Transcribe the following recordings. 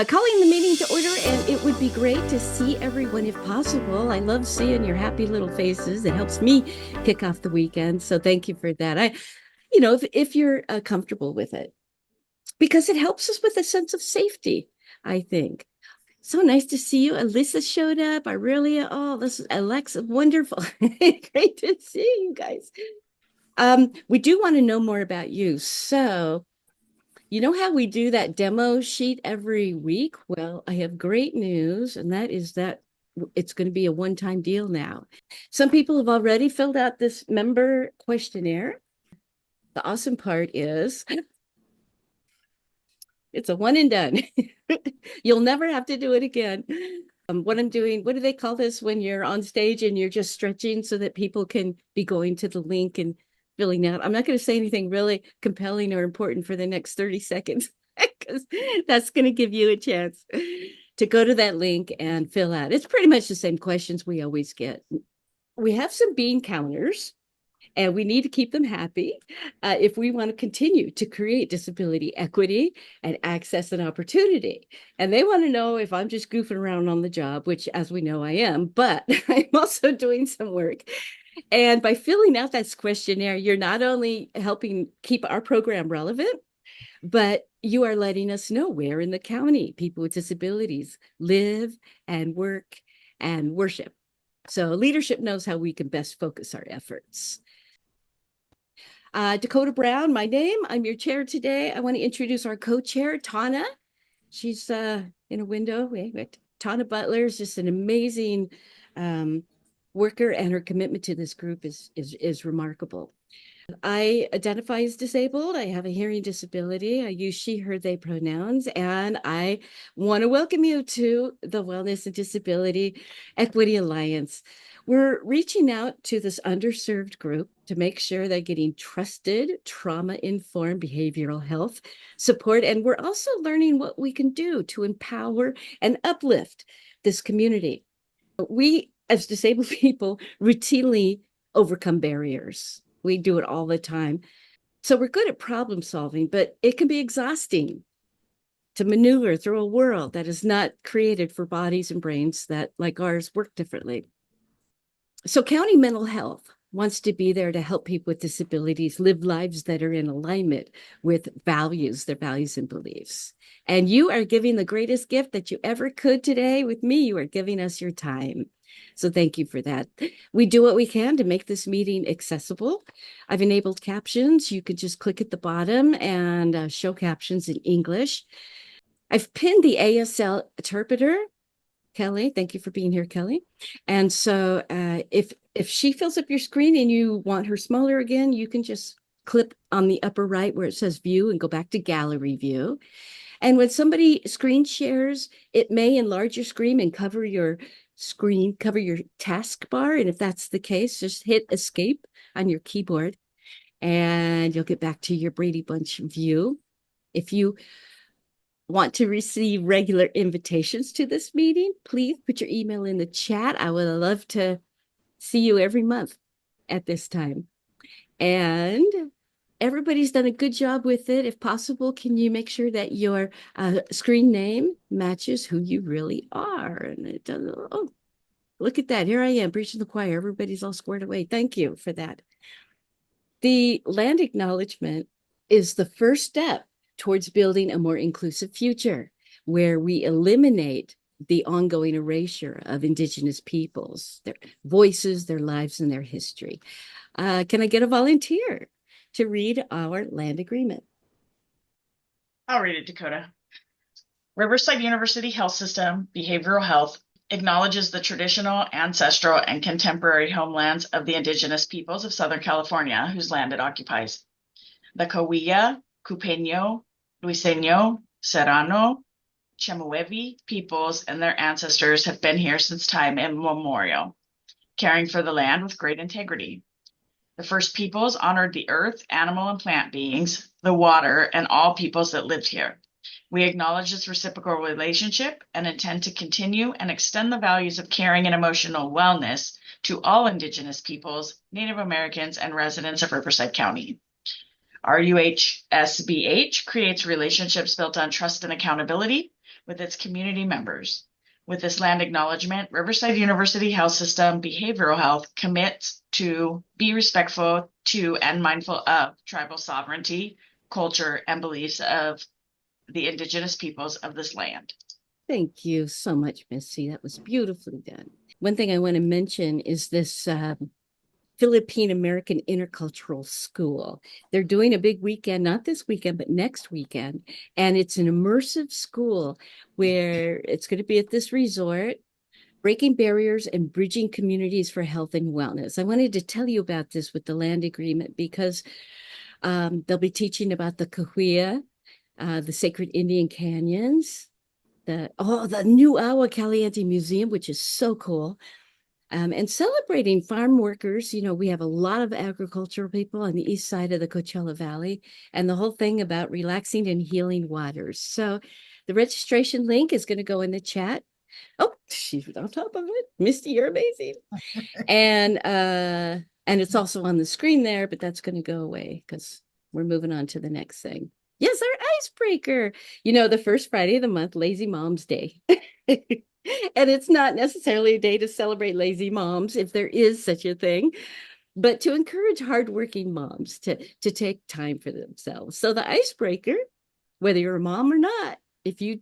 Calling the meeting to order, and it would be great to see everyone if possible. I love seeing your happy little faces. It helps me kick off the weekend. So thank you for that. If you're comfortable with it, because it helps us with a sense of safety, I think. So nice to see you. Alyssa showed up. Aurelia. Oh, this is Alexa. Wonderful. Great to see you guys. We do want to know more about you. So you know how we do that demo sheet every week? Well, I have great news, and that is that it's going to be a one-time deal now. Some people have already filled out this member questionnaire. The awesome part is it's a one and done. You'll never have to do it again. What I'm doing, what do they call this when you're on stage and you're just stretching so that people can be going to the link and filling out? I'm not going to say anything really compelling or important for the next 30 seconds because that's going to give you a chance to go to that link and fill out. It's pretty much the same questions we always get. We have some bean counters and we need to keep them happy if we want to continue to create disability equity and access and opportunity. And they want to know if I'm just goofing around on the job, which, as we know, I am, but I'm also doing some work. And by filling out this questionnaire, you're not only helping keep our program relevant, but you are letting us know where in the county people with disabilities live and work and worship. So leadership knows how we can best focus our efforts. Dakota Brown, my name. I'm your chair today. I want to introduce our co-chair, Tana. She's in a window. Wait. Tana Butler is just an amazing worker, and her commitment to this group is remarkable. I identify as disabled. I have a hearing disability. I use she, her, they pronouns, and I want to welcome you to the Wellness and Disability Equity Alliance. We're reaching out to this underserved group to make sure they're getting trusted, trauma-informed behavioral health support, and we're also learning what we can do to empower and uplift this community. We, as disabled people, routinely overcome barriers. We do it all the time. So we're good at problem solving, but it can be exhausting to maneuver through a world that is not created for bodies and brains that, like ours, work differently. So County Mental Health wants to be there to help people with disabilities live lives that are in alignment with values, their values and beliefs. And you are giving the greatest gift that you ever could today with me. You are giving us your time. So thank you for that. We do what we can to make this meeting accessible. I've enabled captions. You can just click at the bottom and show captions in English. I've pinned the ASL interpreter. Kelly, thank you for being here, Kelly. And so if she fills up your screen and you want her smaller again, you can just click on the upper right where it says view and go back to gallery view. And when somebody screen shares, it may enlarge your screen and cover your taskbar. And if that's the case, just hit escape on your keyboard and you'll get back to your Brady Bunch view. If you want to receive regular invitations to this meeting, please put your email in the chat. I would love to see you every month at this time. And everybody's done a good job with it. If possible, can you make sure that your screen name matches who you really are? And it does. Oh, look at that. Here I am preaching the choir. Everybody's all squared away. Thank you for that. The land acknowledgement is the first step towards building a more inclusive future where we eliminate the ongoing erasure of Indigenous peoples, their voices, their lives, and their history. Can I get a volunteer to read our land agreement? I'll read it, Dakota. Riverside University Health System Behavioral Health acknowledges the traditional, ancestral, and contemporary homelands of the Indigenous peoples of Southern California, whose land it occupies. The Cahuilla, Cupeño, Luiseño, Serrano, Chemehuevi peoples and their ancestors have been here since time immemorial, caring for the land with great integrity. The first peoples honored the earth, animal and plant beings, the water, and all peoples that lived here. We acknowledge this reciprocal relationship and intend to continue and extend the values of caring and emotional wellness to all Indigenous peoples, Native Americans, and residents of Riverside County. RUHSBH creates relationships built on trust and accountability, with its community members. With this land acknowledgement, Riverside University Health System Behavioral Health commits to be respectful to and mindful of tribal sovereignty, culture, and beliefs of the indigenous peoples of this land. Thank you so much, Missy. That was beautifully done. One thing I want to mention is this Philippine American Intercultural School. They're doing a big weekend, not this weekend, but next weekend. And it's an immersive school where it's going to be at this resort, breaking barriers and bridging communities for health and wellness. I wanted to tell you about this with the land agreement because they'll be teaching about the Cahuilla, the sacred Indian canyons, the new Agua Caliente Museum, which is so cool. And celebrating farm workers. You know, we have a lot of agricultural people on the east side of the Coachella Valley, and the whole thing about relaxing and healing waters. So the registration link is going to go in the chat. Oh, she's on top of it. Misty, you're amazing. And it's also on the screen there, but that's going to go away because we're moving on to the next thing. Yes, our icebreaker. You know, the first Friday of the month, Lazy Moms Day. And it's not necessarily a day to celebrate lazy moms, if there is such a thing, but to encourage hardworking moms to take time for themselves. So the icebreaker, whether you're a mom or not, if you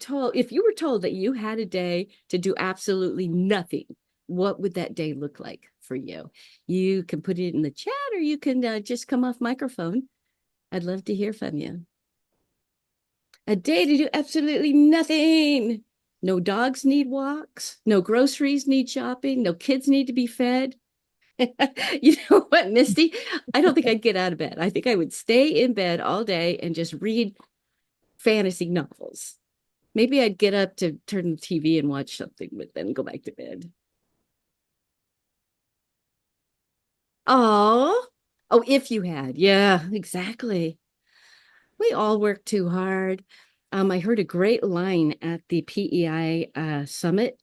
were told that you had a day to do absolutely nothing, what would that day look like for you? You can put it in the chat, or you can just come off microphone. I'd love to hear from you. A day to do absolutely nothing. No dogs need walks. No groceries need shopping. No kids need to be fed. You know what, Misty? I don't think I'd get out of bed. I think I would stay in bed all day and just read fantasy novels. Maybe I'd get up to turn the TV and watch something, but then go back to bed. Oh, if you had. Yeah, exactly. We all work too hard. I heard a great line at the PEI summit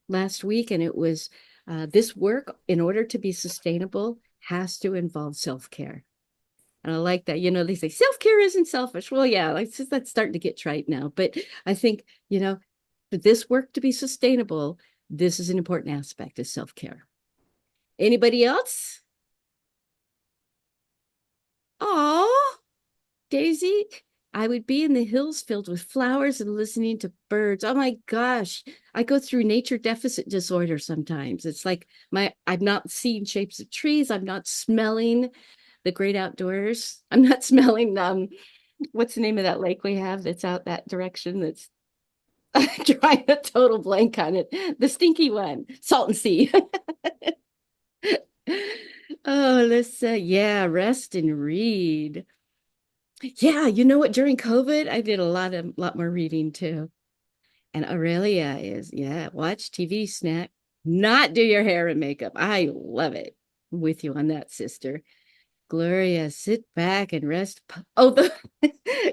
last week, and it was this work, in order to be sustainable, has to involve self-care. And I like that. You know, they say self-care isn't selfish. Well, yeah, that's starting to get trite now. But I think, you know, for this work to be sustainable, this is an important aspect of self-care. Anybody else? Oh, Daisy, I would be in the hills filled with flowers and listening to birds. Oh my gosh. I go through nature deficit disorder sometimes. It's like I'm not seeing shapes of trees. I'm not smelling the great outdoors. I'm not smelling what's the name of that lake we have that's out that direction that's drawing a total blank on it. The stinky one, Salton Sea. Oh, let's rest and read. Yeah, you know what? During COVID, I did a lot more reading too. And Aurelia is, watch TV, snack, not do your hair and makeup. I love it. I'm with you on that, sister. Gloria, sit back and rest. Oh,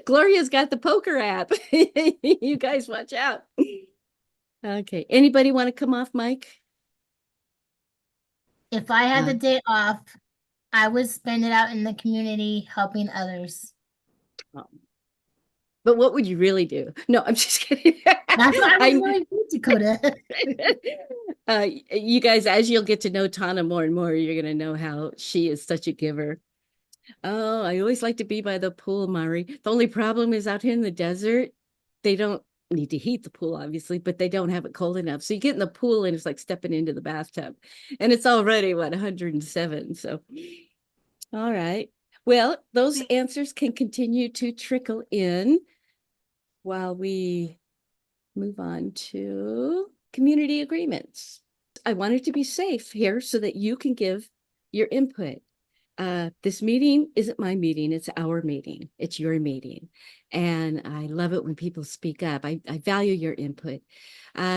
Gloria's got the poker app. You guys watch out. Okay. Anybody want to come off mic? If I had the day off, I would spend it out in the community helping others. But what would you really do? No, I'm just kidding. That's what I was going to do, Dakota. You guys, as you'll get to know Tana more and more, you're going to know how she is such a giver. Oh, I always like to be by the pool, Mari. The only problem is out here in the desert, they don't need to heat the pool, obviously, but they don't have it cold enough. So you get in the pool and it's like stepping into the bathtub. And it's already, 107. So, all right. Well, those answers can continue to trickle in while we move on to community agreements. I wanted to be safe here so that you can give your input. This meeting isn't my meeting, it's our meeting. It's your meeting. And I love it when people speak up. I value your input.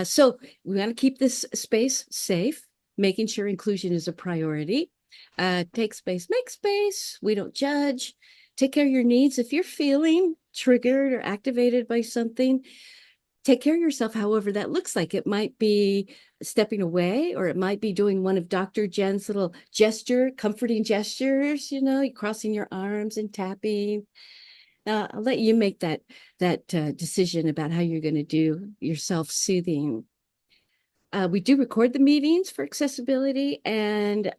So we want to keep this space safe, making sure inclusion is a priority. Take space, make space. We don't judge. Take care of your needs. If you're feeling triggered or activated by something, take care of yourself, however that looks like. It might be stepping away, or it might be doing one of Dr. Jen's little comforting gestures, crossing your arms and tapping. I'll let you make that decision about how you're going to do your self-soothing. We do record the meetings for accessibility, and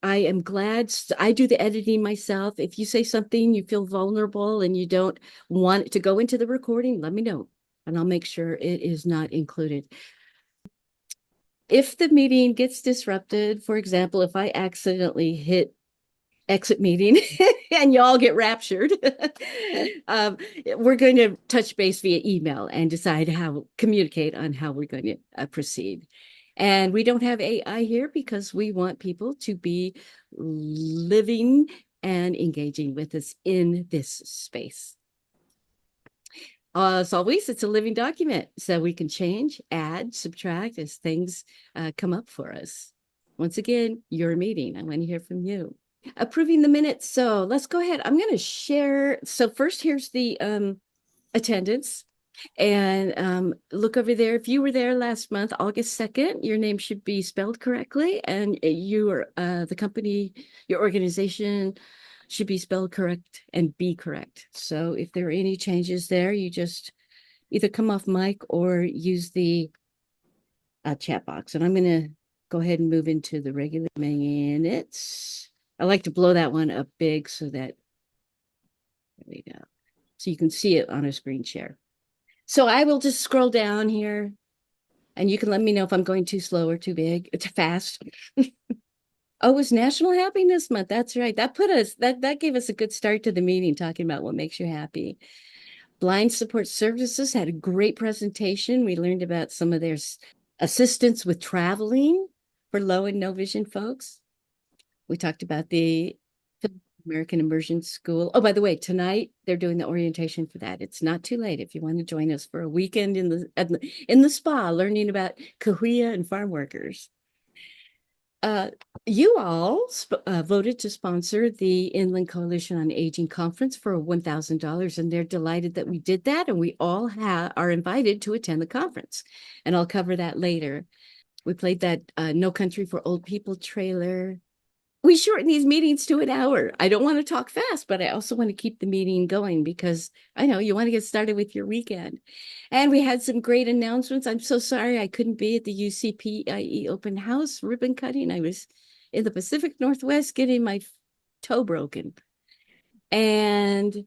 I am glad I do the editing myself. If you say something you feel vulnerable and you don't want it to go into the recording, let me know, and I'll make sure it is not included. If the meeting gets disrupted, for example, if I accidentally hit exit meeting and y'all get raptured, we're going to touch base via email and decide communicate on how we're going to proceed. And we don't have AI here because we want people to be living and engaging with us in this space. As always, it's a living document, so we can change, add, subtract as things come up for us. Once again, your meeting. I want to hear from you. Approving the minutes. So let's go ahead. I'm going to share. So first, here's the attendance. And look over there. If you were there last month, August 2nd, your name should be spelled correctly. And you are the company, your organization should be spelled correct and be correct. So if there are any changes there, you just either come off mic or use the chat box. And I'm going to go ahead and move into the regular minutes. I like to blow that one up big so that, there we go. So you can see it on a screen share. So I will just scroll down here and you can let me know if I'm going too slow or too big, too fast. Oh, it was National Happiness Month. That's right. That gave us a good start to the meeting, talking about what makes you happy. Blind Support Services had a great presentation. We learned about some of their assistance with traveling for low and no vision folks. We talked about the American Immersion School. Oh, by the way, tonight they're doing the orientation for that. It's not too late if you want to join us for a weekend in the spa, learning about Cahuilla and farm workers. You all voted to sponsor the Inland Coalition on Aging Conference for $1,000, and they're delighted that we did that, and we all are invited to attend the conference, and I'll cover that later. We played that No Country for Old People trailer. We shorten these meetings to an hour. I don't want to talk fast, but I also want to keep the meeting going because I know you want to get started with your weekend. And we had some great announcements. I'm so sorry I couldn't be at the UCPIE open house ribbon cutting. I was in the Pacific Northwest getting my toe broken. And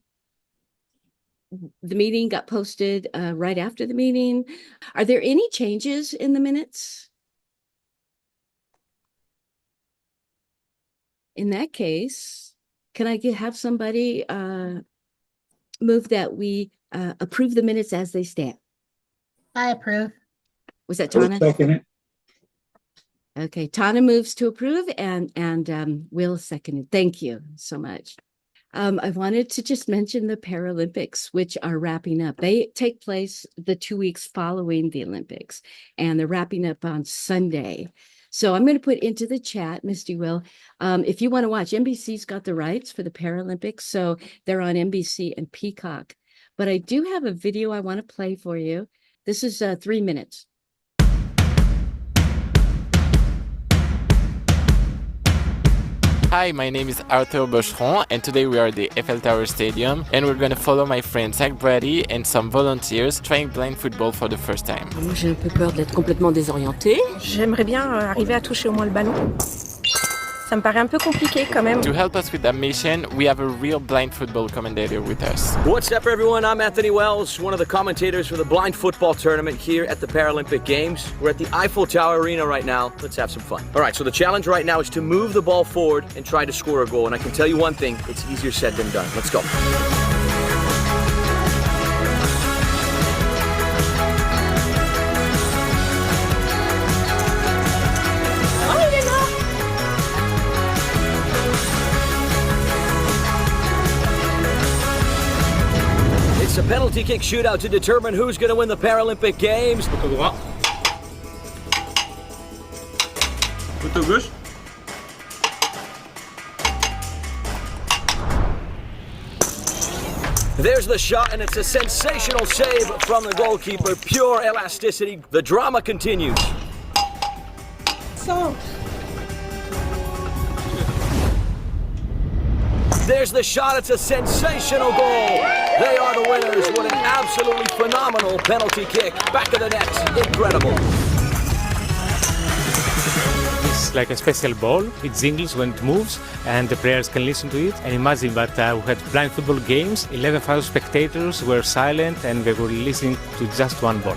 the meeting got posted right after the meeting. Are there any changes in the minutes? In that case, can I have somebody move that we approve the minutes as they stand? I approve. Was that Tana? Second it. Okay, Tana moves to approve and Will seconded. Thank you so much. I wanted to just mention the Paralympics, which are wrapping up. They take place the 2 weeks following the Olympics, and they're wrapping up on Sunday. So I'm going to put into the chat, Misty Will, if you want to watch, NBC's got the rights for the Paralympics, so they're on NBC and Peacock. But I do have a video I want to play for you. This is 3 minutes. Hi, my name is Arthur Bocheron, and today we are at the Eiffel Tower Stadium, and we're going to follow my friend Zach Brady and some volunteers trying blind football for the first time. Moi, j'ai un peu peur d'être complètement désorientée. J'aimerais bien arriver à toucher au moins le ballon. Ça me paraît un peu compliqué quand même. To help us with that mission, we have a real blind football commentator with us. What's up, everyone? I'm Anthony Wells, one of the commentators for the blind football tournament here at the Paralympic Games. We're at the Eiffel Tower Arena right now. Let's have some fun. All right, so the challenge right now is to move the ball forward and try to score a goal. And I can tell you one thing, it's easier said than done. Let's go. It's a penalty kick shootout to determine who's going to win the Paralympic Games. Poteau droit. Poteau gauche. There's the shot, and it's a sensational save from the goalkeeper. Pure elasticity. The drama continues. There's the shot. It's a sensational goal. They are the winners. What an absolutely phenomenal penalty kick. Back of the net. Incredible. It's like a special ball. It jingles when it moves, and the players can listen to it. And imagine that we had blind football games. 11,000 spectators were silent, and they were listening to just one ball.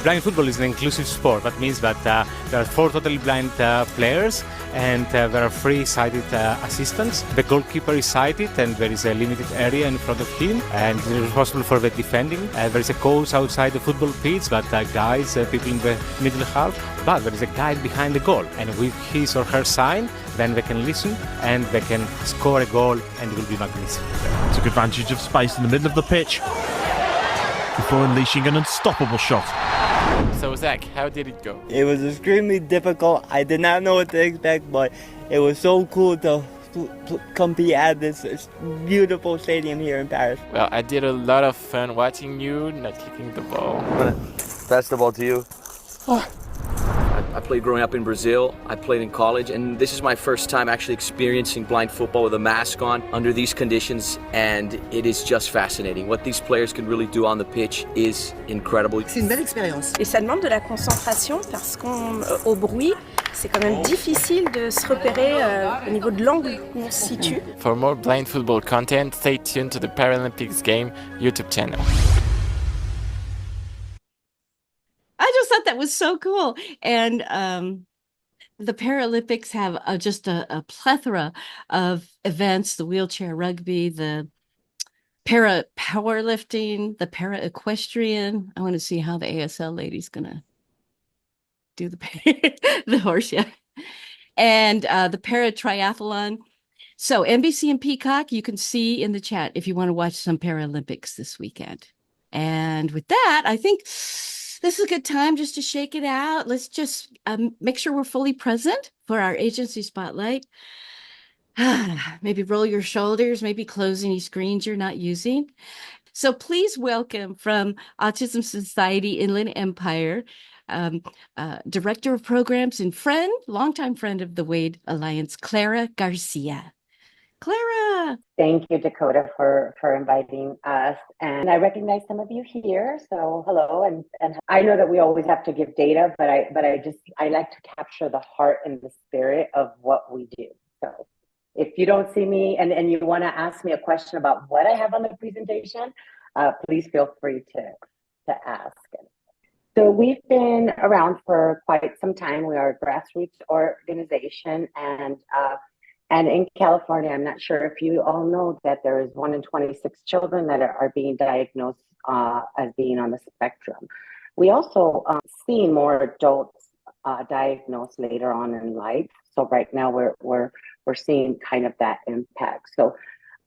Blind football is an inclusive sport. That means that there are 4 totally blind players, and there are 3 sighted assistants. The goalkeeper is sighted, and there is a limited area in front of him, and he's responsible for the defending. There is a coach outside the football pitch that guides people in the middle half, but there is a guide behind the goal, and with his or her sign, then they can listen and they can score a goal, and it will be magnificent. Took advantage of space in the middle of the pitch before unleashing an unstoppable shot. So Zach, how did it go? It was extremely difficult. I did not know what to expect, but it was so cool to compete at this beautiful stadium here in Paris. Well, I did a lot of fun watching you not kicking the ball. I'm gonna pass the ball to you. I played growing up in Brazil. I played in college, and this is my first time actually experiencing blind football with a mask on under these conditions, and it is just fascinating. What these players can really do on the pitch is incredible. C'est une belle expérience. Et ça demande de la concentration parce qu'au bruit, c'est quand même difficile de se repérer au niveau de l'angle où on se situe. For more blind football content, stay tuned to the Paralympics Game YouTube channel. I just thought that was so cool. And the Paralympics have just a plethora of events, the wheelchair rugby, the para powerlifting, the para equestrian. I want to see how the ASL lady's going to do the horse, yeah. And the para triathlon. So NBC and Peacock, you can see in the chat if you want to watch some Paralympics this weekend. And with that, I think this is a good time just to shake it out. Let's just make sure we're fully present for our agency spotlight. Maybe roll your shoulders, maybe close any screens you're not using. So please welcome from Autism Society Inland Empire, Director of Programs and friend, longtime friend of the Wade Alliance, Clara Garcia. Clara. Thank you, Dakota, for inviting us. And I recognize some of you here. So hello. And I know that we always have to give data, but I like to capture the heart and the spirit of what we do. So if you don't see me and you want to ask me a question about what I have on the presentation, please feel free to ask. So we've been around for quite some time. We are a grassroots organization, and in California, I'm not sure if you all know that there is 1 in 26 children that are being diagnosed as being on the spectrum. We also see more adults diagnosed later on in life. So right now we're seeing kind of that impact. So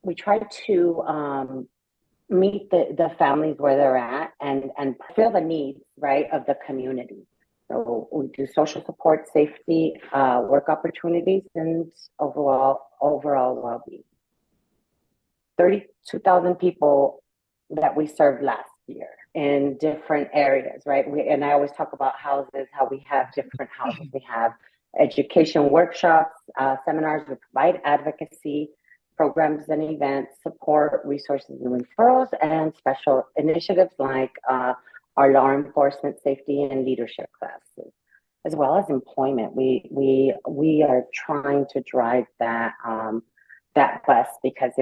we try to meet the families where they're at and fill the needs, right, of the community. So we do social support, safety, work opportunities, and overall well-being. 32,000 people that we served last year in different areas, right? And I always talk about houses, how we have different houses. We have education workshops, seminars. We provide advocacy programs and events, support, resources and referrals, and special initiatives like our law enforcement, safety, and leadership classes, as well as employment. We are trying to drive that bus because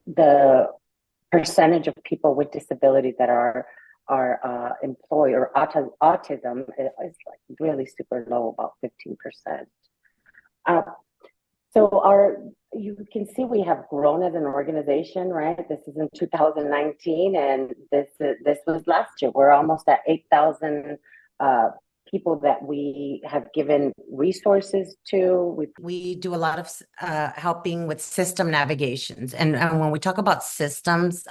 the percentage of people with disabilities that are employed or autism is like really super low, about 15%. So you can see we have grown as an organization, right? This is in 2019, and this was last year. We're almost at 8,000 people that we have given resources to. We do a lot of helping with system navigations, and when we talk about systems,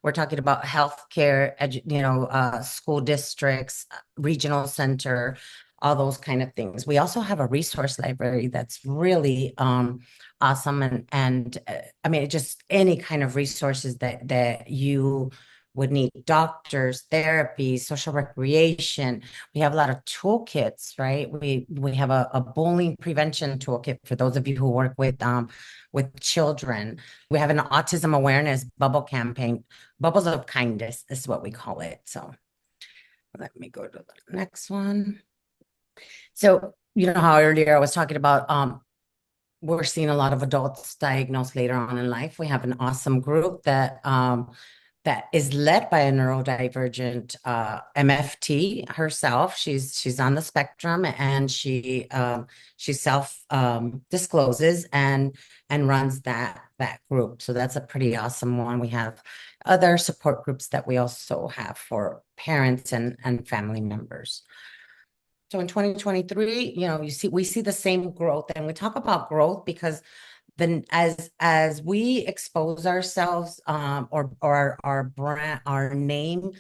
we're talking about healthcare, school districts, regional center, all those kind of things. We also have a resource library that's really awesome, and I mean, just any kind of resources that you would need doctors, therapy, social recreation. We have a lot of toolkits, right? We have a bullying prevention toolkit for those of you who work with children. We have an autism awareness bubble campaign. Bubbles of kindness is what we call it. So let me go to the next one. So you know how earlier I was talking about we're seeing a lot of adults diagnosed later on in life. We have an awesome group that that is led by a neurodivergent MFT herself. She's on the spectrum, and she self discloses and runs that group. So that's a pretty awesome one. We have other support groups that we also have for parents and family members. So in 2023, you know, we see the same growth, and we talk about growth because then as we expose ourselves, or our brand, our name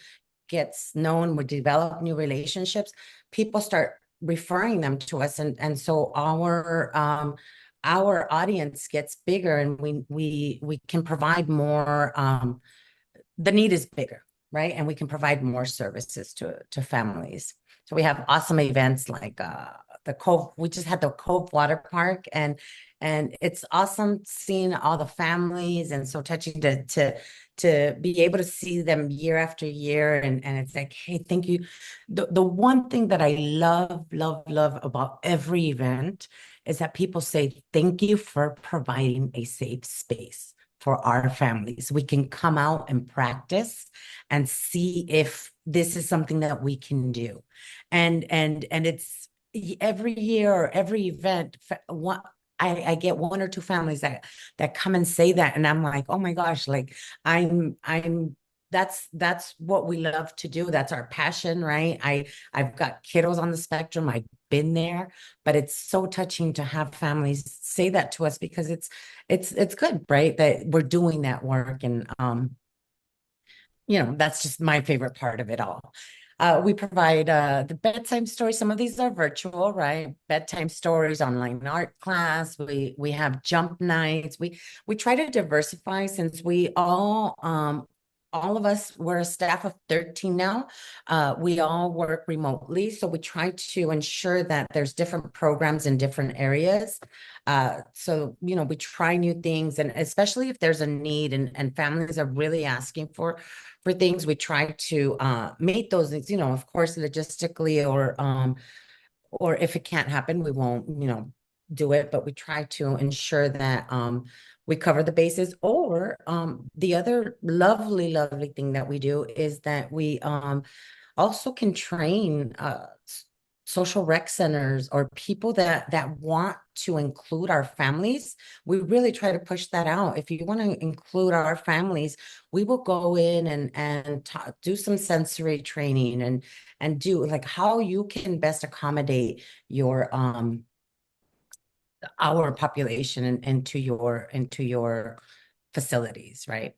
gets known, we develop new relationships, people start referring them to us, and so our audience gets bigger, and we can provide more. The need is bigger, right? And we can provide more services to families. So we have awesome events like the Cove. We just had the Cove Water Park, and it's awesome seeing all the families, and so touching to be able to see them year after year. And it's like, hey, thank you. The one thing that I love about every event is that people say, thank you for providing a safe space for our families. We can come out and practice and see if this is something that we can do. And it's every year or every event, I get one or two families that come and say that, and I'm like, oh my gosh, like that's what we love to do. That's our passion, right? I've got kiddos on the spectrum. I've been there, but it's so touching to have families say that to us, because it's good, right? That we're doing that work. And you know, that's just my favorite part of it all. We provide the bedtime stories. Some of these are virtual, right? Bedtime stories, online art class. We have jump nights. We try to diversify, since we all of us, we're a staff of 13 now. We all work remotely, so we try to ensure that there's different programs in different areas. So, you know, we try new things, and especially if there's a need and families are really asking for things, we try to meet those things, you know, of course, logistically, or if it can't happen, we won't, you know, do it, but we try to ensure that we cover the bases. Or the other lovely thing that we do is that we also can train social rec centers or people that want to include our families. We really try to push that out. If you want to include our families, we will go in and do some sensory training and do like how you can best accommodate your our population into your facilities, right?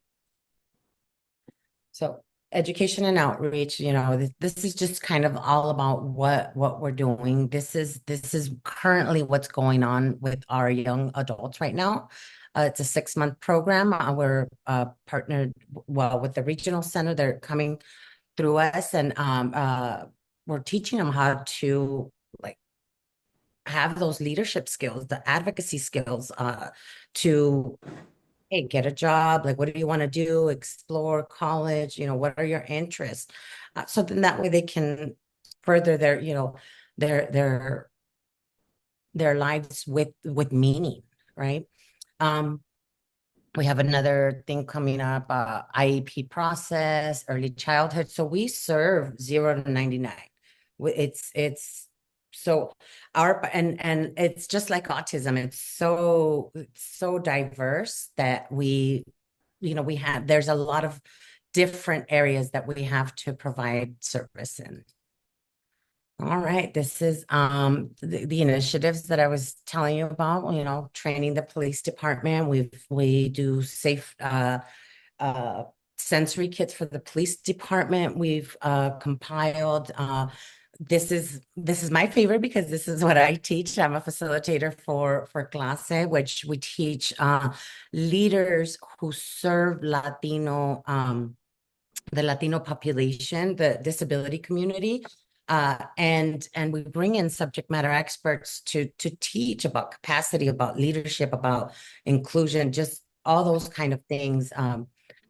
So education and outreach, you know, this is just kind of all about what we're doing. This is currently what's going on with our young adults right now. It's a 6-month program. We're partnered with the regional center. They're coming through us, and we're teaching them how to like have those leadership skills, the advocacy skills, to hey, get a job. Like, what do you want to do? Explore college, you know, what are your interests? So then that way they can further their, you know, their lives with meaning, right? We have another thing coming up, IEP process, early childhood. So we serve 0 to 99. It's so and it's just like autism. It's so diverse that we, you know, there's a lot of different areas that we have to provide service in. All right, this is the initiatives that I was telling you about, you know, training the police department. We do safe sensory kits for the police department. We've compiled this is my favorite because this is what I teach. I'm a facilitator for Clase, which we teach leaders who serve Latino the Latino population, the disability community. And we bring in subject matter experts to teach about capacity, about leadership, about inclusion, just all those kind of things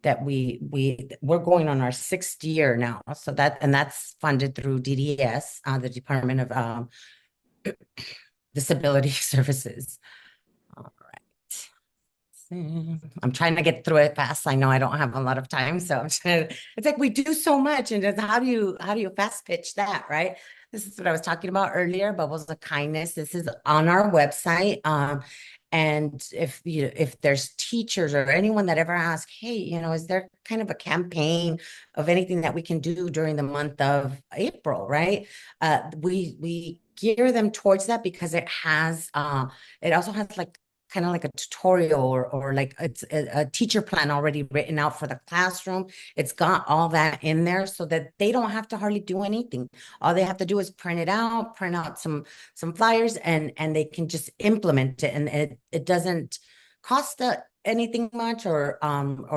that we're going on our 6th year now. So that's funded through DDS, the Department of Disability Services. All right. I'm trying to get through it fast. I know I don't have a lot of time, so I'm trying to, it's like we do so much, and how do you fast pitch that, right? This is what I was talking about earlier, Bubbles of Kindness. This is on our website. And if there's teachers or anyone that ever asks, hey, is there kind of a campaign of anything that we can do during the month of April, right? We gear them towards that because it also has like kind of like a tutorial or like it's a teacher plan already written out for the classroom. It's got all that in there so that they don't have to hardly do anything. All they have to do is print out some flyers, and they can just implement it. And it doesn't cost anything much, or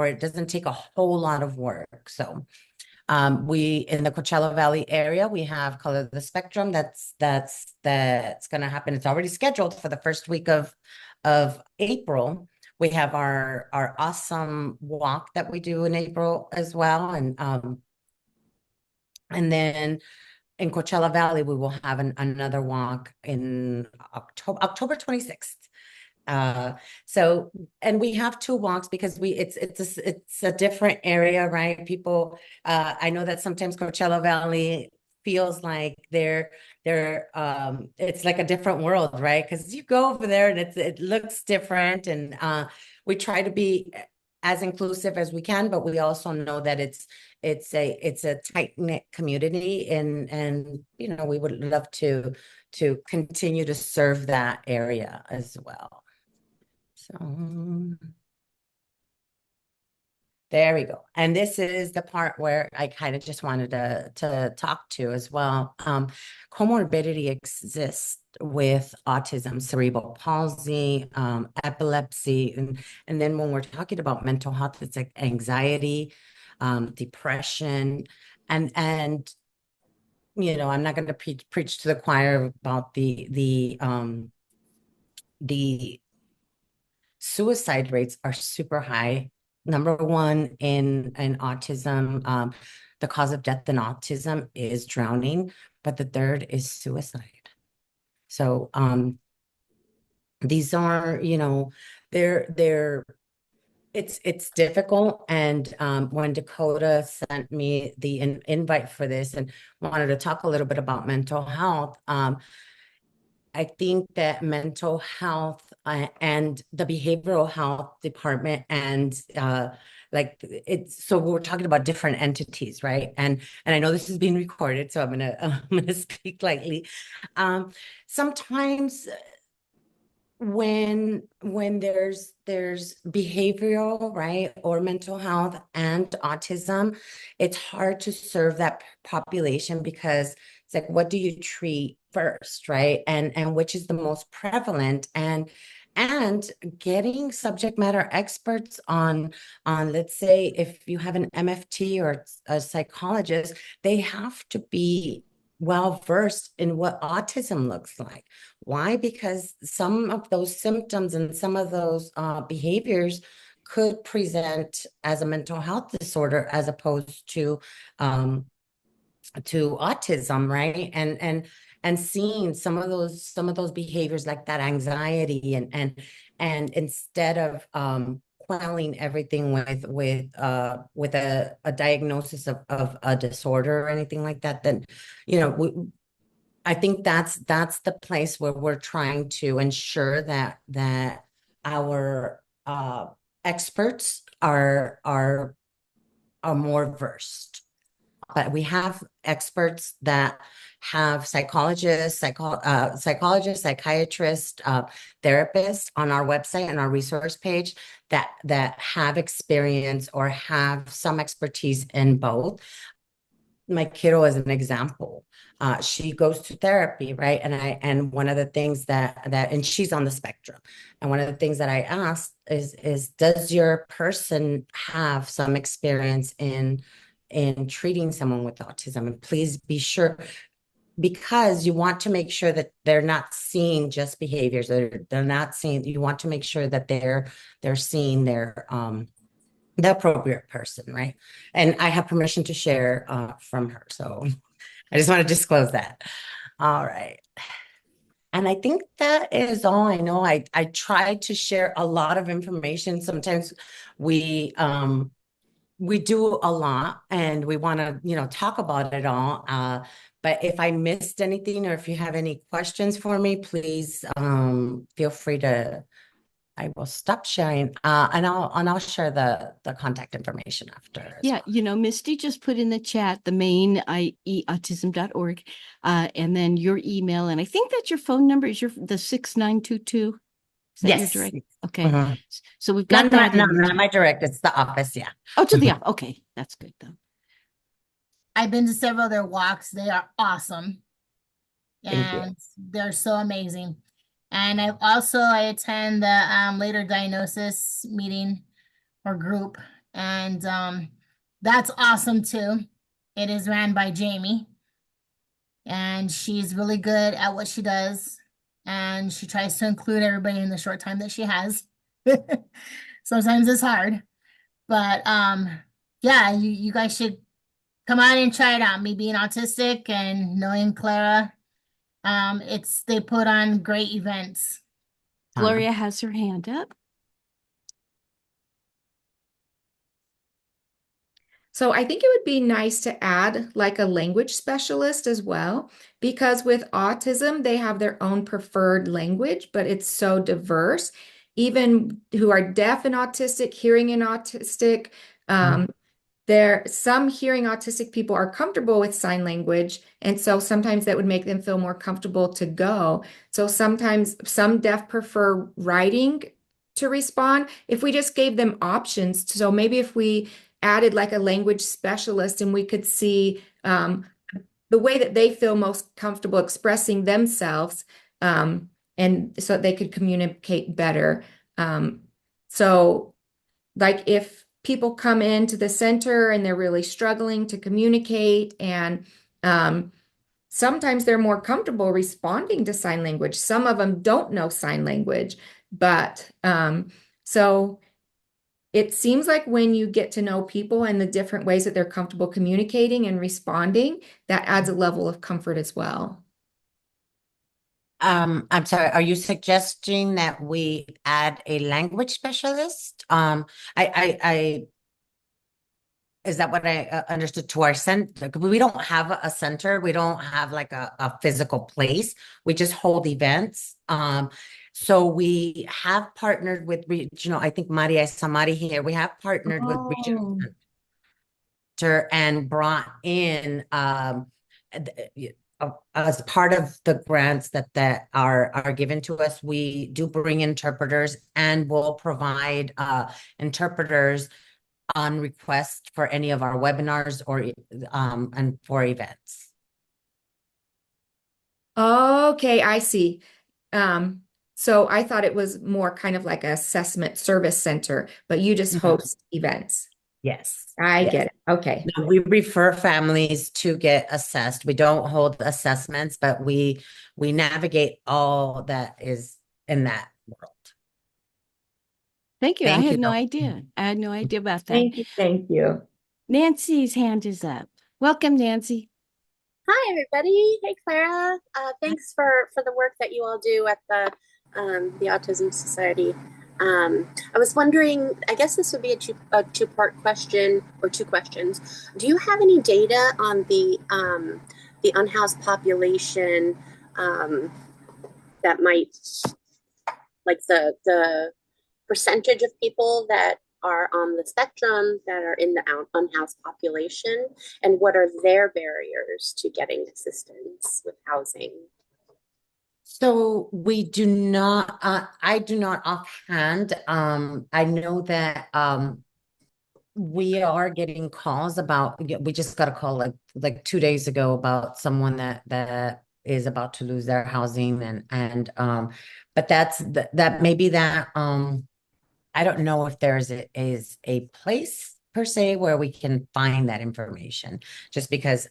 it doesn't take a whole lot of work. So we in the Coachella Valley area, we have Color the Spectrum. That's going to happen. It's already scheduled for the first week of April. We have our awesome walk that we do in April as well, and then in Coachella Valley we will have another walk in October 26th. So, and we have 2 walks because it's a different area, right? People, I know that sometimes Coachella Valley feels like it's like a different world, right? Because you go over there and it looks different, and we try to be as inclusive as we can, but we also know that it's a tight-knit community, and we would love to continue to serve that area as well. So there we go. And this is the part where I kind of just wanted to talk to as well. Comorbidity exists with autism, cerebral palsy, epilepsy. And then when we're talking about mental health, it's like anxiety, depression, and I'm not going to preach to the choir about the suicide rates are super high. Number 1 in autism, the cause of death in autism is drowning, but the 3rd is suicide. So these are, it's difficult. And when Dakota sent me the invite for this and wanted to talk a little bit about mental health, I think that mental health and the behavioral health department and so we're talking about different entities, right? And I know this is being recorded, so I'm gonna speak lightly. Sometimes when there's behavioral, right, or mental health and autism, it's hard to serve that population because it's like, what do you treat first, right? And which is the most prevalent, and getting subject matter experts on, let's say, if you have an MFT or a psychologist, they have to be well versed in what autism looks like. Why? Because some of those symptoms and some of those behaviors could present as a mental health disorder as opposed to autism, right? And seeing some of those behaviors like that anxiety and instead of quelling everything with a diagnosis of a disorder or anything like that, then I think that's the place where we're trying to ensure that our experts are more versed. But we have experts that have psychologists, psychiatrists, therapists on our website and our resource page that have experience or have some expertise in both. My kiddo is an example. She goes to therapy, right? And one of the things and she's on the spectrum. And one of the things that I asked is does your person have some experience in in treating someone with autism. And please be sure, because you want to make sure that they're not seeing just behaviors. They're not seeing, you want to make sure that they're seeing their the appropriate person, right? And I have permission to share from her. So I just want to disclose that. All right. And I think that is all I know. I try to share a lot of information. Sometimes we do a lot and we want to, talk about it all. But if I missed anything or if you have any questions for me, please feel free to. I will stop sharing and I'll share the contact information after. Yeah, Misty just put in the chat the main autism.org and then your email. And I think that your phone number is the 6922. Is that Yes. your direct? Okay. Mm-hmm. So we've got that. Not my direct, it's the office, yeah. Oh, to the office. Okay, that's good though. I've been to several of their walks. They are awesome. Thank you. And they're so amazing. And I attend the later diagnosis meeting or group. And that's awesome too. It is ran by Jamie. And she's really good at what she does. And she tries to include everybody in the short time that she has. Sometimes it's hard. But yeah, you guys should come on and try it out. Me being autistic and knowing Clara. They put on great events. Gloria has her hand up. So I think it would be nice to add like a language specialist as well, because with autism, they have their own preferred language, but it's so diverse. Even who are deaf and autistic, hearing and autistic, some hearing autistic people are comfortable with sign language, and so sometimes that would make them feel more comfortable to go. So sometimes some deaf prefer writing to respond. If we just gave them options, so maybe if we added like a language specialist and we could see the way that they feel most comfortable expressing themselves, and so they could communicate better. So like if people come into the center and they're really struggling to communicate, and sometimes they're more comfortable responding to sign language. Some of them don't know sign language, but so it seems like when you get to know people and the different ways that they're comfortable communicating and responding, that adds a level of comfort as well. I'm sorry, are you suggesting that we add a language specialist? Is that what I understood to our center? We don't have a center. We don't have like a physical place. We just hold events. So we have partnered with regional, I think Maria Samari here, we have partnered with regional center and brought in as part of the grants that are given to us, we do bring interpreters and will provide interpreters on request for any of our webinars or and for events. Okay, I see. So I thought it was more kind of like an assessment service center, but you just host events. Yes. I get it. Okay. No, we refer families to get assessed. We don't hold assessments, but we navigate all that is in that world. Thank you. I had no idea. I had no idea about that. Thank you. Thank you. Nancy's hand is up. Welcome, Nancy. Hi, everybody. Hey, Clara. Thanks for the work that you all do at the Autism Society. I was wondering, I guess this would be a two-part question or two questions. Do you have any data on the unhoused population that might, like the percentage of people that are on the spectrum that are in the unhoused population, and what are their barriers to getting assistance with housing? So we do not, I do not offhand. I know that we are getting calls about, we just got a call like 2 days ago about someone that is about to lose their housing, and but that maybe that I don't know if there is a place per se where we can find that information, just because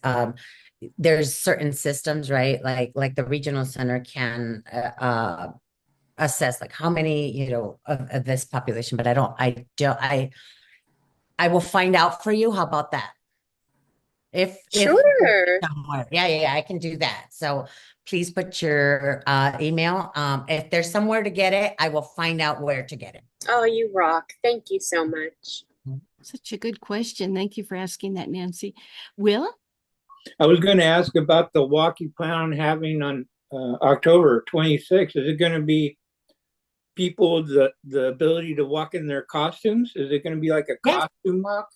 there's certain systems, right? Like the regional center can assess like how many, you know, of this population, but I will find out for you. How about that? If Sure. somewhere, yeah, I can do that. So please put your email. If there's somewhere to get it, I will find out where to get it. Oh, you rock. Thank you so much. Such a good question. Thank you for asking that, Nancy. Will? I was going to ask about the walk you plan on having on October 26th. Is it going to be people the ability to walk in their costumes? Is it going to be like a costume walk?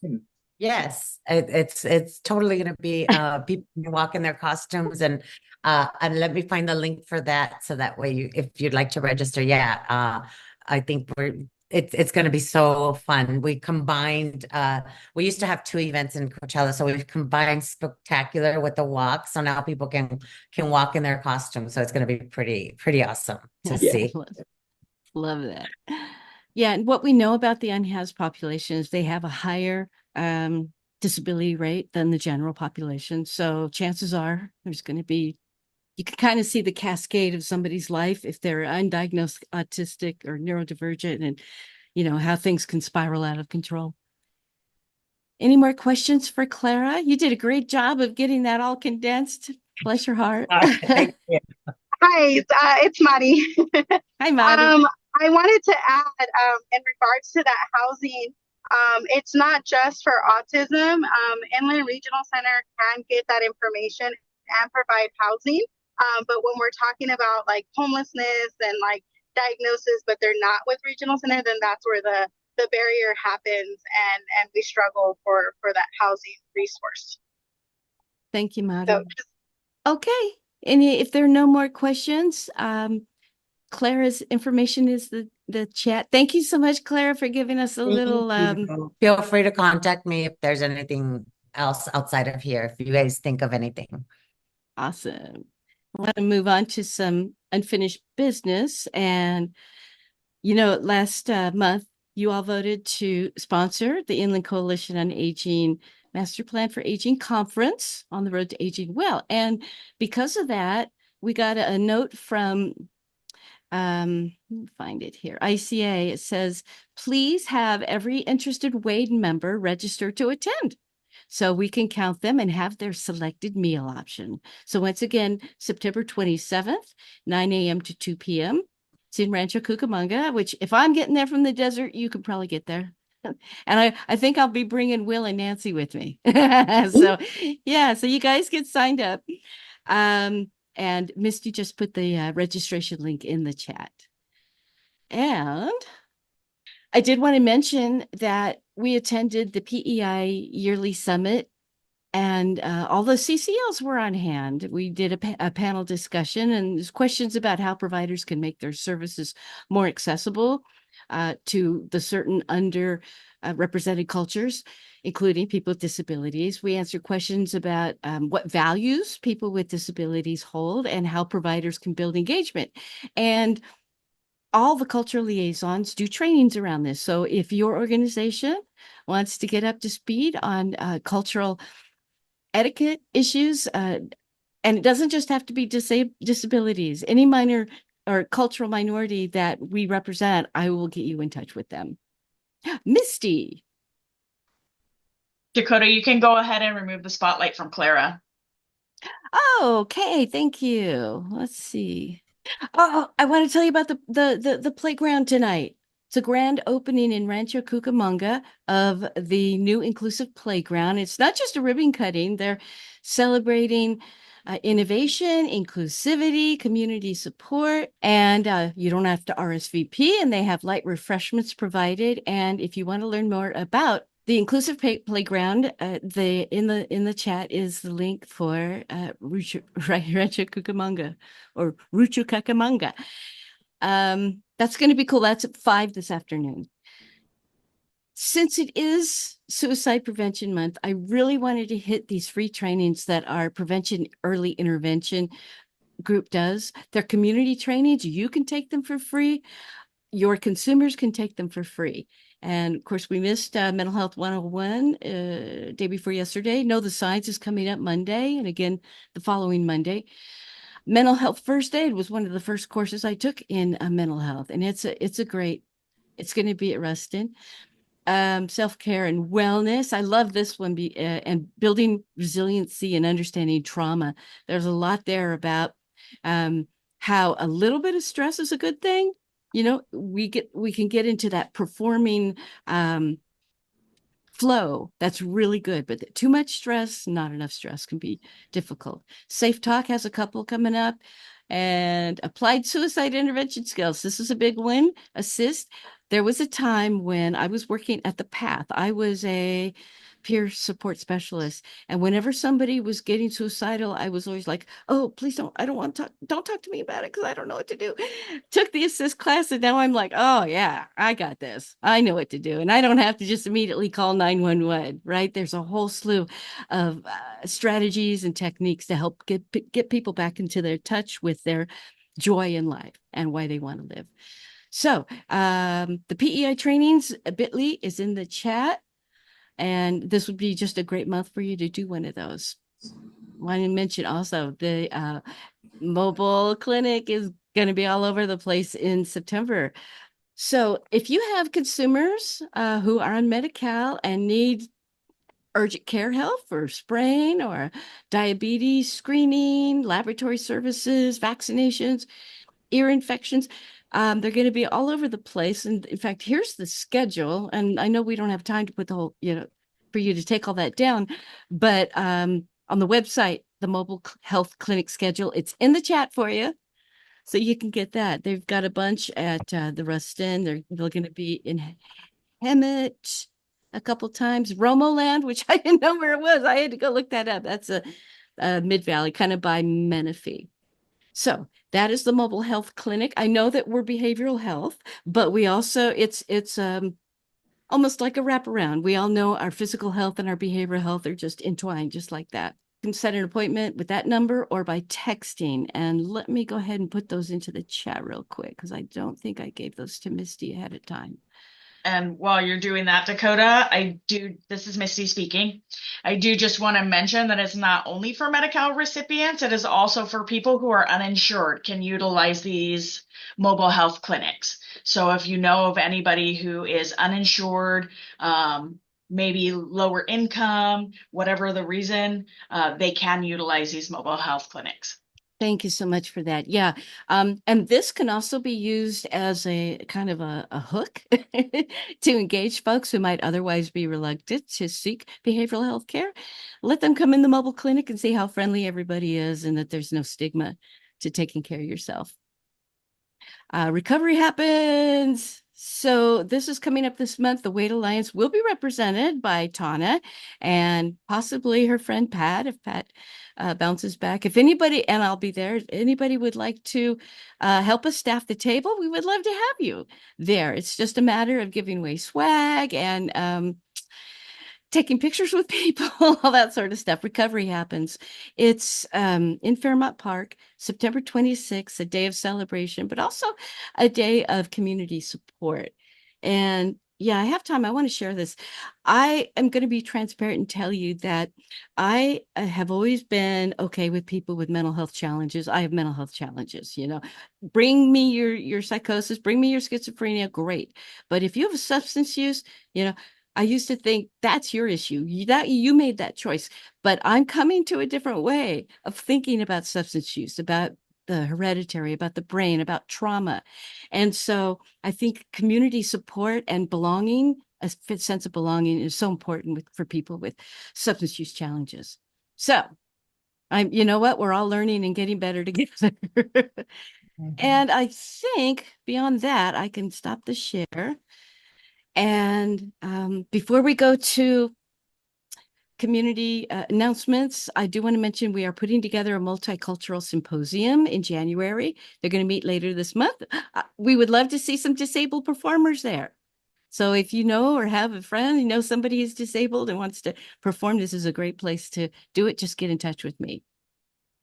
Yes, it's totally going to be people can walk in their costumes, and let me find the link for that, so that way if you'd like to register, I think it's going to be so fun. We combined we used to have 2 events in Coachella, so we've combined spectacular with the walk, so now people can walk in their costumes. So it's going to be pretty awesome to see. Love that. Yeah, and what we know about the unhoused population is they have a higher disability rate than the general population. So chances are there's going to be, you can kind of see the cascade of somebody's life if they're undiagnosed autistic or neurodivergent, and you know how things can spiral out of control. Any more questions for Clara? You did a great job of getting that all condensed. Bless your heart. Hi, it's Mari. Hi, Mari. I wanted to add, in regards to that housing, it's not just for autism. Inland Regional Center can get that information and provide housing. But when we're talking about like homelessness and like diagnosis, but they're not with Regional Center, then that's where the barrier happens, and we struggle for that housing resource. Thank you, Mari. So okay. And if there are no more questions, Clara's information is the chat. Thank you so much, Clara, for giving us a little. Feel free to contact me if there's anything else outside of here, if you guys think of anything. Awesome. I want to move on to some unfinished business. And, you know, last month, you all voted to sponsor the Inland Coalition on Aging Master Plan for Aging Conference on the Road to Aging Well. And because of that, we got a note from let me find it here. ICA. It says, please have every interested Wade member register to attend so we can count them and have their selected meal option. So once again, September 27th, 9 a.m. to 2 p.m. It's in Rancho Cucamonga, which if I'm getting there from the desert, you could probably get there. And I think I'll be bringing Will and Nancy with me. So yeah, so you guys get signed up. And Misty just put the registration link in the chat. And I did want to mention that we attended the PEI Yearly Summit, and all the CCLs were on hand. We did a panel discussion, and there's questions about how providers can make their services more accessible to the certain underrepresented cultures, including people with disabilities. We answered questions about what values people with disabilities hold and how providers can build engagement. And all the cultural liaisons do trainings around this. So if your organization wants to get up to speed on cultural etiquette issues, and it doesn't just have to be disabilities, any minor or cultural minority that we represent, I will get you in touch with them. Misty. Dakota, you can go ahead and remove the spotlight from Clara. Oh, okay, thank you. Let's see. Oh, I want to tell you about the playground tonight. It's a grand opening in Rancho Cucamonga of the new inclusive playground. It's not just a ribbon cutting. They're celebrating innovation, inclusivity, community support, and you don't have to RSVP, and they have light refreshments provided. And if you want to learn more about the inclusive playground, in the chat is the link for Rancho Cucamonga or Rancho Cucamonga. That's going to be cool. That's at 5 this afternoon. Since it is Suicide Prevention Month, I really wanted to hit these free trainings that our Prevention Early Intervention group does. They're community trainings. You can take them for free. Your consumers can take them for free. And of course, we missed Mental Health 101 day before yesterday. Know the Signs is coming up Monday, and again the following Monday. Mental Health First Aid was one of the first courses I took in mental health, and it's going to be at Ruston. Self-care and wellness. I love this one, and building resiliency and understanding trauma. There's a lot there about how a little bit of stress is a good thing. You know, we can get into that performing flow. That's really good, but too much stress, not enough stress can be difficult. Safe Talk has a couple coming up, and applied suicide intervention skills. This is a big one. Assist. There was a time when I was working at the Path. I was a peer support specialist, and whenever somebody was getting suicidal, I was always like, "Oh, please don't! I don't want to talk. Don't talk to me about it because I don't know what to do." Took the assist class, and now I'm like, "Oh yeah, I got this. I know what to do, and I don't have to just immediately call 911." Right? There's a whole slew of strategies and techniques to help get people back into their touch with their joy in life and why they want to live. So the PEI trainings, Bitly is in the chat, and this would be just a great month for you to do one of those. Want to mention also the mobile clinic is going to be all over the place in September. So if you have consumers who are on Medi-Cal and need urgent care help for sprain or diabetes screening, laboratory services, vaccinations, ear infections, they're going to be all over the place. And in fact, here's the schedule. And I know we don't have time to put the whole, for you to take all that down, but on the website, the mobile health clinic schedule, it's in the chat for you. So you can get that. They've got a bunch at the Ruston. They're going to be in Hemet a couple times. Romoland, which I didn't know where it was. I had to go look that up. That's a Mid-Valley, kind of by Menifee. So that is the mobile health clinic. I know that we're behavioral health, but we also, it's almost like a wraparound. We all know our physical health and our behavioral health are just entwined, just like that. You can set an appointment with that number or by texting. And let me go ahead and put those into the chat real quick, because I don't think I gave those to Misty ahead of time. And while you're doing that, Dakota, this is Misty speaking. I do just want to mention that it's not only for Medi-Cal recipients, it is also for people who are uninsured can utilize these mobile health clinics. So if you know of anybody who is uninsured, maybe lower income, whatever the reason, they can utilize these mobile health clinics. Thank you so much for that. Yeah. And this can also be used as a kind of a hook to engage folks who might otherwise be reluctant to seek behavioral health care. Let them come in the mobile clinic and see how friendly everybody is and that there's no stigma to taking care of yourself. Recovery happens. So this is coming up this month. The Weight Alliance will be represented by Tana and possibly her friend Pat, if Pat bounces back. If anybody, and I'll be there, if anybody would like to help us staff the table, we would love to have you there. It's just a matter of giving away swag and taking pictures with people, all that sort of stuff. Recovery happens. It's in Fairmont Park, September 26th, a day of celebration, but also a day of community support. And yeah, I have time. I want to share this. I am going to be transparent and tell you that I have always been okay with people with mental health challenges. I have mental health challenges, bring me your psychosis, bring me your schizophrenia, great. But if you have a substance use, I used to think that's your issue, that you made that choice, but I'm coming to a different way of thinking about substance use, about the hereditary, about the brain, about trauma. And so I think community support and belonging, a sense of belonging, is so important for people with substance use challenges. So you know what? We're all learning and getting better together. And I think beyond that, I can stop the share. And before we go to community announcements, I do want to mention we are putting together a multicultural symposium in January. They're going to meet later this month. We would love to see some disabled performers there. So if you know or have a friend, somebody who's disabled and wants to perform, this is a great place to do it. Just get in touch with me.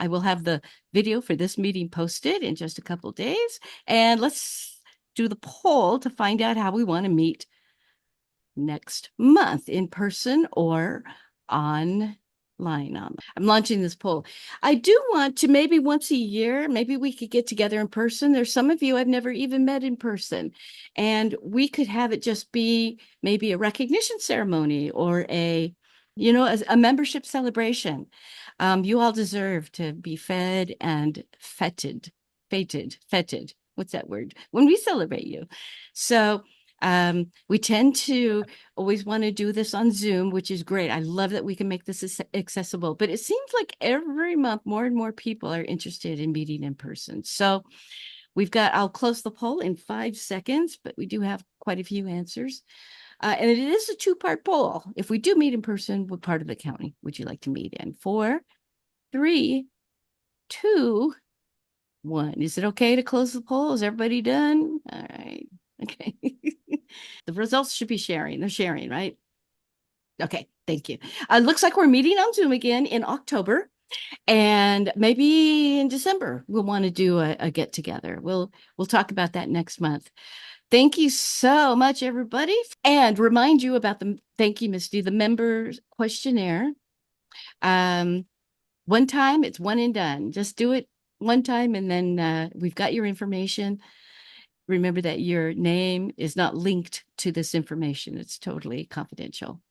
I will have the video for this meeting posted in just a couple days. And let's do the poll to find out how we want to meet next month in person or online. I'm launching this poll. I do want to maybe once a year, maybe we could get together in person. There's some of you I've never even met in person, and we could have it just be maybe a recognition ceremony or a membership celebration. You all deserve to be fed and feted. What's that word? When we celebrate you. So we tend to always want to do this on Zoom, which is great. I love that we can make this accessible, but it seems like every month more and more people are interested in meeting in person. So I'll close the poll in 5 seconds, but we do have quite a few answers. And it is a 2-part poll. If we do meet in person, what part of the county would you like to meet in? 4, 3, 2, 1. Is it okay to close the poll? Is everybody done? All right. Okay. The results should be sharing. They're sharing, right? Okay. Thank you. Looks like we're meeting on Zoom again in October, and maybe in December we'll want to do a get together. We'll talk about that next month. Thank you so much, everybody. And remind you about thank you, Misty, the members questionnaire. One time, it's one and done. Just do it one time, and then we've got your information. Remember that your name is not linked to this information. It's totally confidential.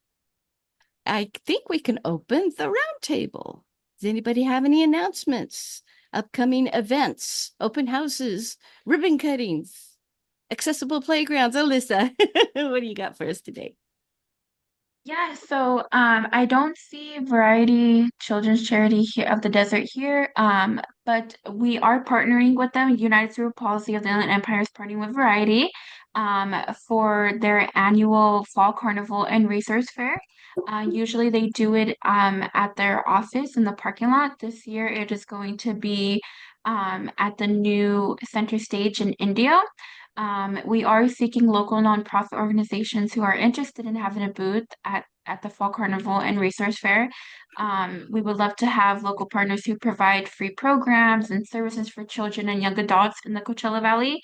I think we can open the roundtable. Does anybody have any announcements? Upcoming events, open houses, ribbon cuttings, accessible playgrounds? Alyssa, what do you got for us today? Yeah, so I don't see Variety Children's Charity here of the Desert here, but we are partnering with them. United Cerebral Palsy of the Inland Empire is partnering with Variety for their annual Fall Carnival and Resource Fair. Usually they do it at their office in the parking lot. This year it is going to be at the new center stage in India. We are seeking local nonprofit organizations who are interested in having a booth at the Fall Carnival and Resource Fair. We would love to have local partners who provide free programs and services for children and young adults in the Coachella Valley.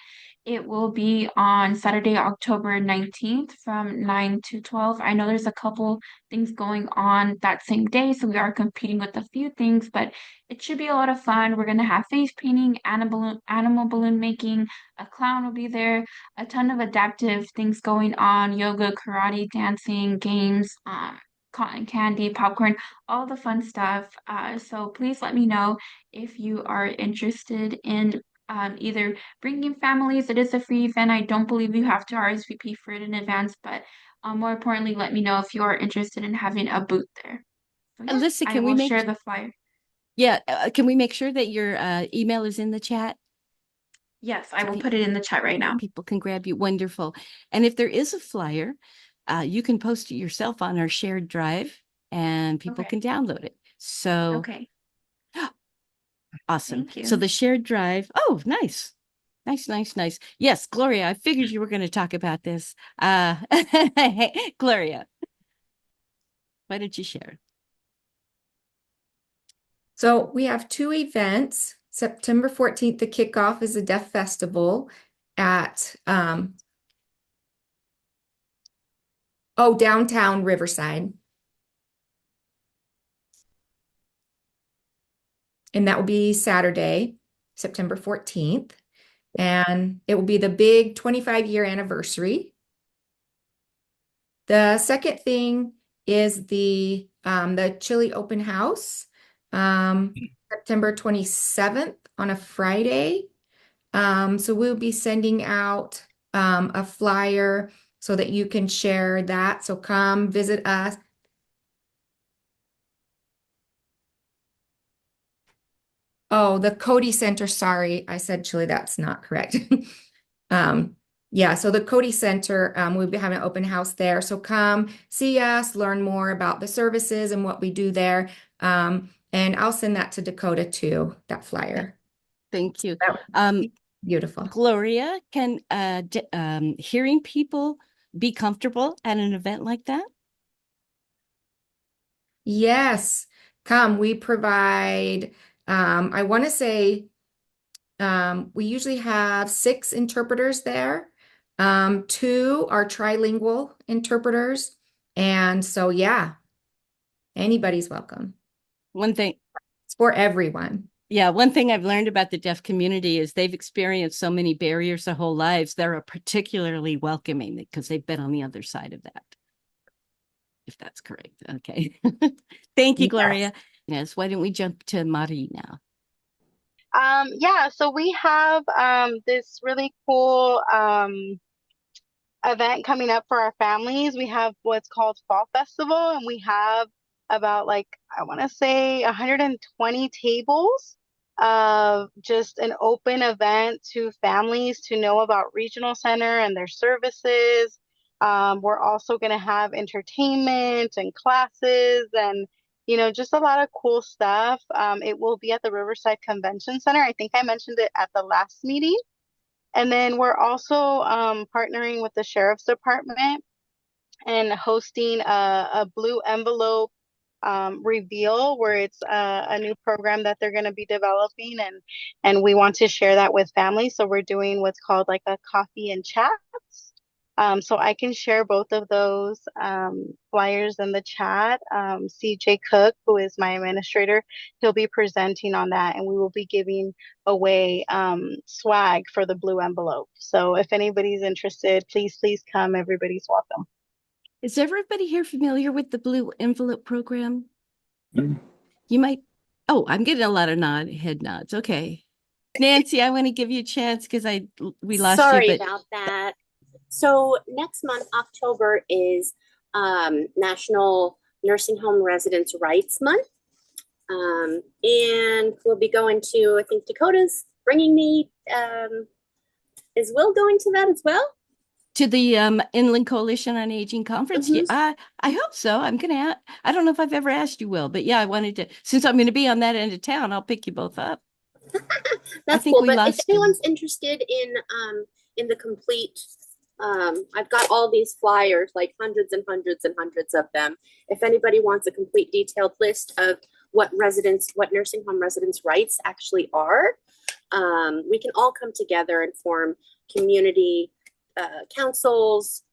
It will be on Saturday, October 19th from 9 to 12. I know there's a couple things going on that same day, so we are competing with a few things, but it should be a lot of fun. We're going to have face painting, animal balloon making, a clown will be there, a ton of adaptive things going on, yoga, karate, dancing, games, cotton candy, popcorn, all the fun stuff. So please let me know if you are interested in either bringing families. It is a free event. I don't believe you have to RSVP for it in advance, but more importantly, let me know if you are interested in having a booth there. So, yeah, Alyssa, I can we will make share the flyer. Yeah, can we make sure that your email is in the chat? Yes, I will put it in the chat right now. People can grab you. Wonderful. And if there is a flyer, you can post it yourself on our shared drive and people can download it. So Okay. Awesome. Thank you. So the shared drive. Oh, nice. Nice. Yes, Gloria, I figured you were going to talk about this. Gloria, why don't you share? So we have 2 events. September 14th, the kickoff is a Deaf Festival at downtown Riverside. And that will be Saturday, September 14th. And it will be the big 25-year anniversary. The second thing is the Chili Open House, September 27th on a Friday. So we'll be sending out a flyer so that you can share that. So come visit us. Oh, the Cody Center. Sorry, I said Chile. That's not correct. Yeah, so the Cody Center, we'll be having an open house there. So come see us, learn more about the services and what we do there. And I'll send that to Dakota too, that flyer. Thank you. Beautiful. Gloria, can hearing people be comfortable at an event like that? Yes, come. We provide, I want to say, we usually have 6 interpreters there. 2 are trilingual interpreters. And so, yeah, anybody's welcome. One thing, It's for everyone. yeah, one thing I've learned about the deaf community is they've experienced so many barriers their whole lives. They're particularly welcoming because they've been on the other side of that. If that's correct. Okay. Thank you, Yes. Gloria. Yes, why don't we jump to Mari now? Yeah, so we have this really cool event coming up for our families. We have what's called Fall Festival, and we have about like I want to say 120 tables of just an open event to families to know about Regional Center and their services. We're also going to have entertainment and classes and just a lot of cool stuff. It will be at the Riverside Convention Center. I think I mentioned it at the last meeting. And then we're also partnering with the Sheriff's Department and hosting a Blue Envelope reveal where it's a new program that they're going to be developing and we want to share that with families. So we're doing what's called like a coffee and chats. So I can share both of those flyers in the chat. CJ Cook, who is my administrator, he'll be presenting on that, and we will be giving away swag for the Blue Envelope. So if anybody's interested, please come. Everybody's welcome. Is everybody here familiar with the Blue Envelope program? You might. Oh, I'm getting a lot of head nods. Okay. Nancy, I want to give you a chance because we lost Sorry you. But about that. So next month, October, is National Nursing Home Residents' Rights Month. And we'll be going to, I think Dakota's bringing me, is Will going to that as well? to the Inland Coalition on Aging Conference. Mhm. Yeah, I hope so. I don't know if I've ever asked you, Will, but yeah, I wanted to, since I'm going to be on that end of town, I'll pick you both up. That's think cool. we But if lost anyone's interested in the complete, I've got all these flyers, like hundreds and hundreds and hundreds of them. If anybody wants a complete detailed list of what nursing home residents' rights actually are, we can all come together and form community councils,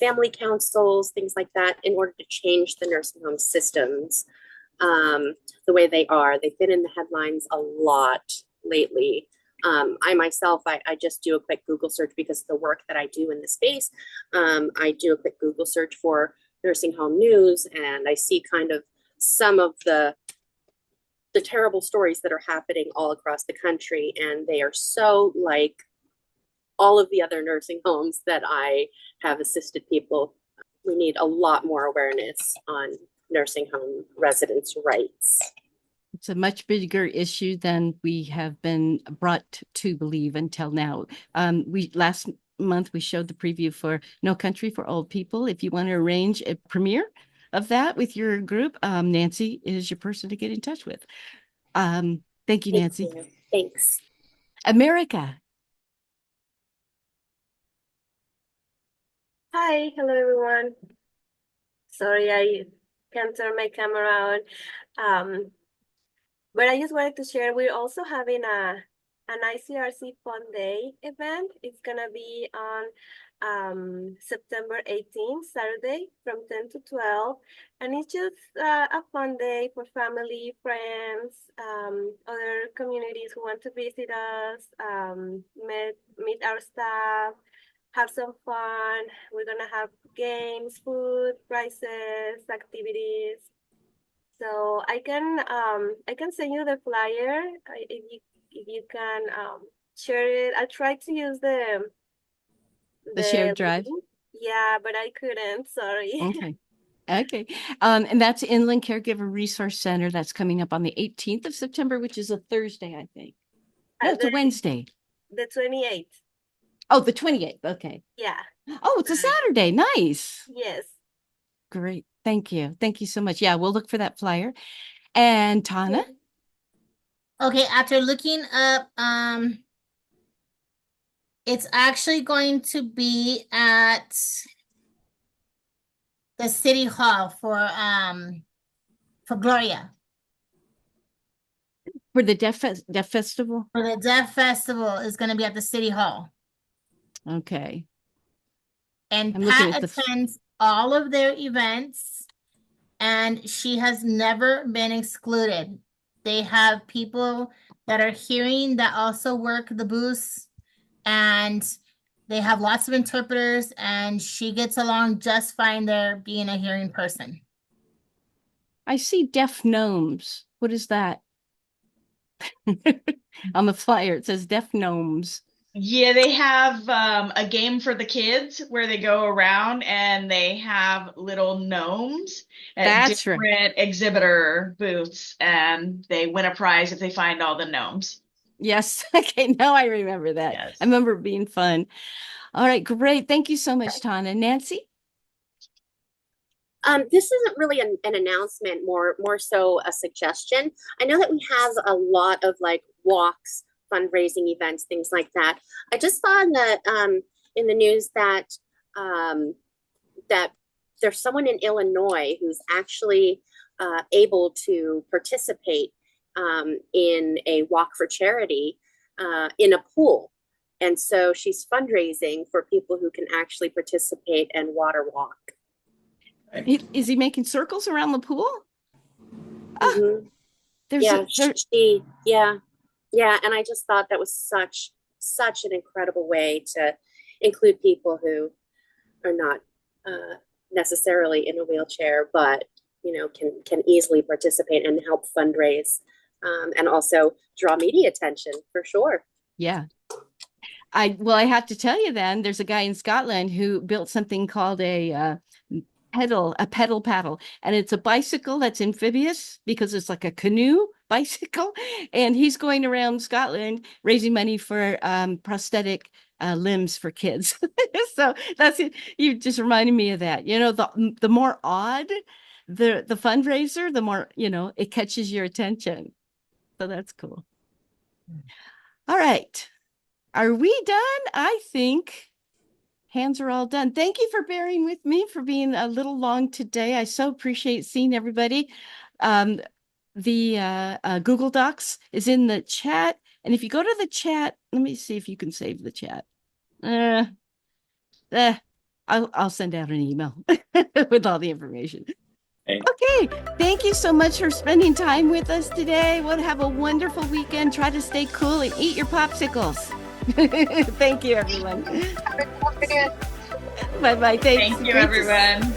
family councils, things like that, in order to change the nursing home systems the way they are. They've been in the headlines a lot lately. I myself, I just do a quick Google search because of the work that I do in the space. I do a quick Google search for nursing home news, and I see kind of some of the terrible stories that are happening all across the country, and they are so like all of the other nursing homes that I have assisted people. We need a lot more awareness on nursing home residents' rights. It's a much bigger issue than we have been brought to believe until now. Last month we showed the preview for No Country for Old People. If you want to arrange a premiere of that with your group, Nancy is your person to get in touch with. Thank you, Nancy. Thank you. Thanks. America. Hi, hello everyone. Sorry, I can't turn my camera on. But I just wanted to share, we're also having an ICRC Fun Day event. It's gonna be on September 18th, Saturday, from 10 to 12. And it's just a fun day for family, friends, other communities who want to visit us, meet our staff, have some fun. We're gonna have games, food, prizes, activities. So I can send you the flyer if you can share it. I tried to use the shared drive. link. Yeah, but I couldn't. Sorry. Okay. Okay. And that's Inland Caregiver Resource Center. That's coming up on the 18th of September, which is a Thursday, I think. No, it's a Wednesday. The 28th. Oh, the 28th. Okay. Yeah. Oh, it's a Saturday. Nice. Yes. Great. Thank you. Thank you so much. Yeah, we'll look for that flyer. And Tana? Okay, after looking up, it's actually going to be at the City Hall for Gloria. For the Deaf Festival? For the Deaf Festival is going to be at the City Hall. Okay. And I'm looking Pat at the attends all of their events, and she has never been excluded. They have people that are hearing that also work the booths, and they have lots of interpreters, and she gets along just fine there being a hearing person. I see deaf gnomes. What is that? On the flyer, it says deaf gnomes. Yeah, they have a game for the kids where they go around and they have little gnomes at That's right. different exhibitor booths, and they win a prize if they find all the gnomes. Yes. Okay. Now I remember that. Yes. I remember it being fun. All right. Great. Thank you so much, Tana. Nancy? This isn't really an announcement, more so a suggestion. I know that we have a lot of like walks, fundraising events, things like that. I just saw in the news that that there's someone in Illinois who's actually able to participate in a walk for charity in a pool. And so she's fundraising for people who can actually participate and water walk. Is he making circles around the pool? Mm-hmm. Yeah. And I just thought that was such an incredible way to include people who are not necessarily in a wheelchair, but can easily participate and help fundraise, and also draw media attention for sure. Yeah. I have to tell you then, there's a guy in Scotland who built something called a pedal paddle, and it's a bicycle that's amphibious because it's like a canoe bicycle, and he's going around Scotland raising money for prosthetic limbs for kids. So that's it. You just reminded me of that. The more odd the fundraiser, the more it catches your attention. So that's cool. All right, are we done? I think hands are all done. Thank you for bearing with me for being a little long today. I so appreciate seeing everybody. The Google Docs is in the chat. And if you go to the chat, let me see if you can save the chat. I'll send out an email with all the information. Okay, thank you so much for spending time with us today. We'll have a wonderful weekend. Try to stay cool and eat your popsicles. Thank you, everyone. Have a good afternoon. Bye-bye. Thanks. Thank you, everyone.